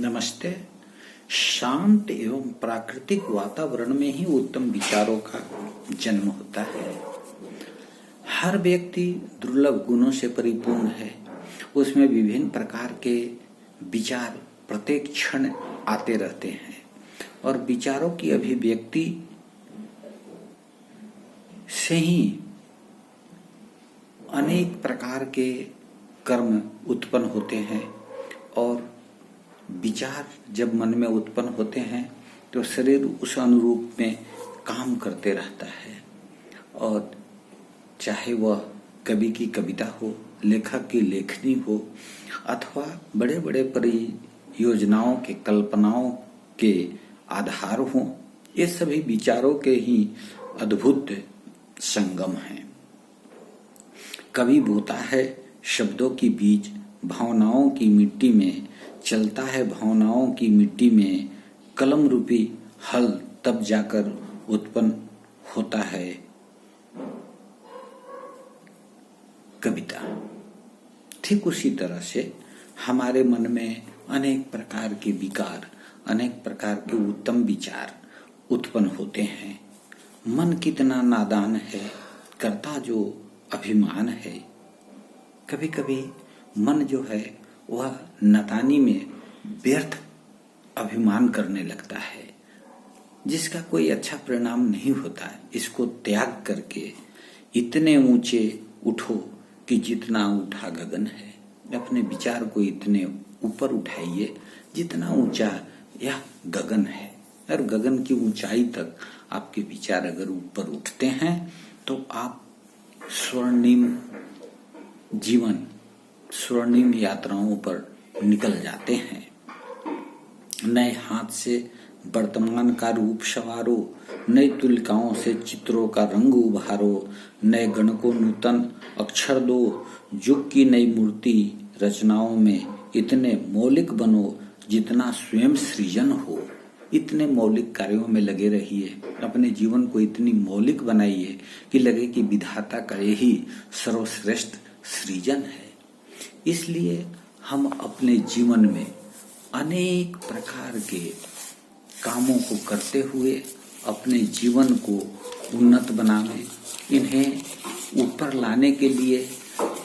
नमस्ते। शांत एवं प्राकृतिक वातावरण में ही उत्तम विचारों का जन्म होता है। हर व्यक्ति दुर्लभ गुणों से परिपूर्ण है। उसमें विभिन्न प्रकार के विचार प्रत्येक क्षण आते रहते हैं और विचारों की अभिव्यक्ति से ही अनेक प्रकार के कर्म उत्पन्न होते हैं और विचार जब मन में उत्पन्न होते हैं तो शरीर उस अनुरूप में काम करते रहता है और चाहे वह कवि की कविता हो, लेखक की लेखनी हो अथवा बड़े बड़े परियोजनाओं के कल्पनाओं के आधार हो, ये सभी विचारों के ही अद्भुत संगम हैं। कवि बोता है शब्दों की बीज भावनाओं की मिट्टी में, चलता है भावनाओं की मिट्टी में, कलम रूपी हल तब जाकर उत्पन्न होता है कविता। ठीक उसी तरह से हमारे मन में अनेक प्रकार के विकार, अनेक प्रकार के उत्तम विचार उत्पन्न होते हैं। मन कितना नादान है, करता जो अभिमान है। कभी कभी मन जो है वह नादानी में व्यर्थ अभिमान करने लगता है जिसका कोई अच्छा परिणाम नहीं होता। इसको त्याग करके इतने ऊंचे उठो कि जितना उठा गगन है। अपने विचार को इतने ऊपर उठाइए जितना ऊंचा यह गगन है और गगन की ऊंचाई तक आपके विचार अगर ऊपर उठते हैं तो आप स्वर्णिम जीवन, स्वर्णिम यात्राओं पर निकल जाते हैं। नए हाथ से वर्तमान का रूप संवारो, नई तुलिकाओं से चित्रों का रंग उभारो, नए गण को नूतन अक्षर दो, युग की नई मूर्ति रचनाओं में इतने मौलिक बनो जितना स्वयं सृजन हो। इतने मौलिक कार्यों में लगे रहिए, अपने जीवन को इतनी मौलिक बनाइए कि लगे कि विधाता का यही सर्वश्रेष्ठ सृजन है। इसलिए हम अपने जीवन में अनेक प्रकार के कामों को करते हुए अपने जीवन को उन्नत बनाने, इन्हें ऊपर लाने के लिए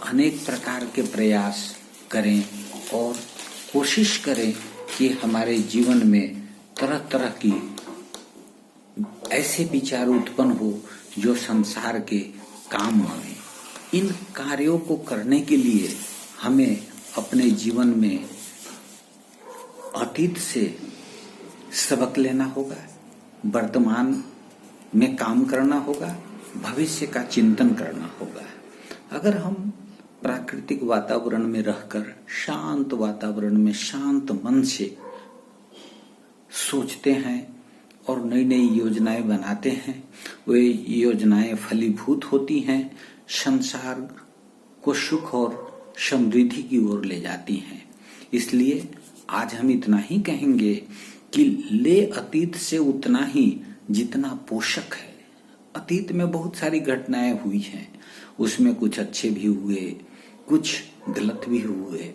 अनेक प्रकार के प्रयास करें और कोशिश करें कि हमारे जीवन में तरह तरह की ऐसे विचार उत्पन्न हो जो संसार के काम आए। इन कार्यों को करने के लिए हमें अपने जीवन में अतीत से सबक लेना होगा, वर्तमान में काम करना होगा, भविष्य का चिंतन करना होगा। अगर हम प्राकृतिक वातावरण में रहकर शांत वातावरण में शांत मन से सोचते हैं और नई नई योजनाएं बनाते हैं, वे योजनाएं फलीभूत होती हैं, संसार को सुख और समृद्धि की ओर ले जाती हैं। इसलिए आज हम इतना ही कहेंगे कि ले अतीत से उतना ही जितना पोषक है। अतीत में बहुत सारी घटनाएं हुई हैं, उसमें कुछ अच्छे भी हुए, कुछ गलत भी हुए।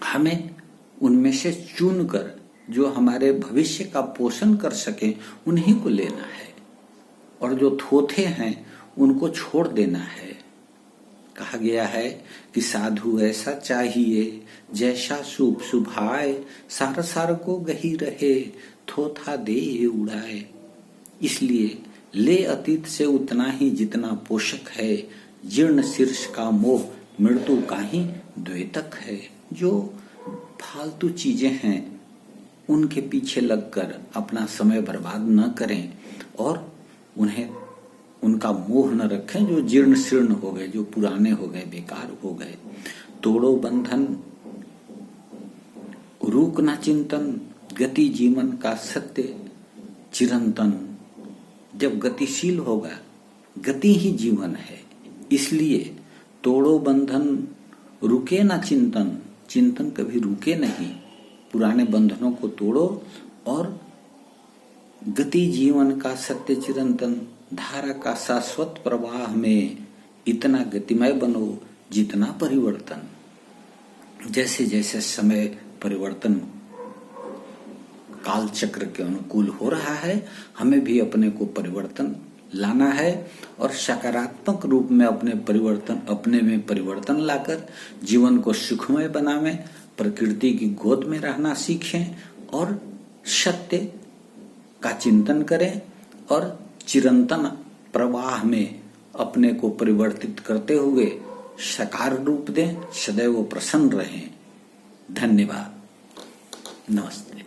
हमें उनमें से चुनकर जो हमारे भविष्य का पोषण कर सके उन्हीं को लेना है और जो थोथे हैं उनको छोड़ देना है। कहा गया है कि साधु ऐसा चाहिए जैसा शुभ शुभाए, सार सार को गही रहे, थोथा दे उड़ाए। इसलिए ले अतीत से उतना ही जितना पोषक है, जीर्ण शीर्ष का मोह मृत्यु का ही द्वेतक है। जो फालतू चीजें हैं उनके पीछे लगकर अपना समय बर्बाद न करें और उन्हें उनका मोह न रखें जो जीर्ण शीर्ण हो गए, जो पुराने हो गए, बेकार हो गए। तोड़ो बंधन रूक ना चिंतन, गति जीवन का सत्य चिरंतन। जब गतिशील होगा, गति ही जीवन है। इसलिए तोड़ो बंधन रुके ना चिंतन, चिंतन कभी रुके नहीं। पुराने बंधनों को तोड़ो और गति जीवन का सत्य चिरंतन, धारा का शाश्वत प्रवाह में इतना गतिमय बनो जितना परिवर्तन। जैसे जैसे समय परिवर्तन काल चक्र के अनुकूल हो रहा है। हमें भी अपने को परिवर्तन लाना है और सकारात्मक रूप में अपने में परिवर्तन लाकर जीवन को सुखमय बनावें, प्रकृति की गोद में रहना सीखें और सत्य का चिंतन करें और चिरंतन प्रवाह में अपने को परिवर्तित करते हुए साकार रूप दें। सदैव प्रसन्न रहें। धन्यवाद। नमस्ते।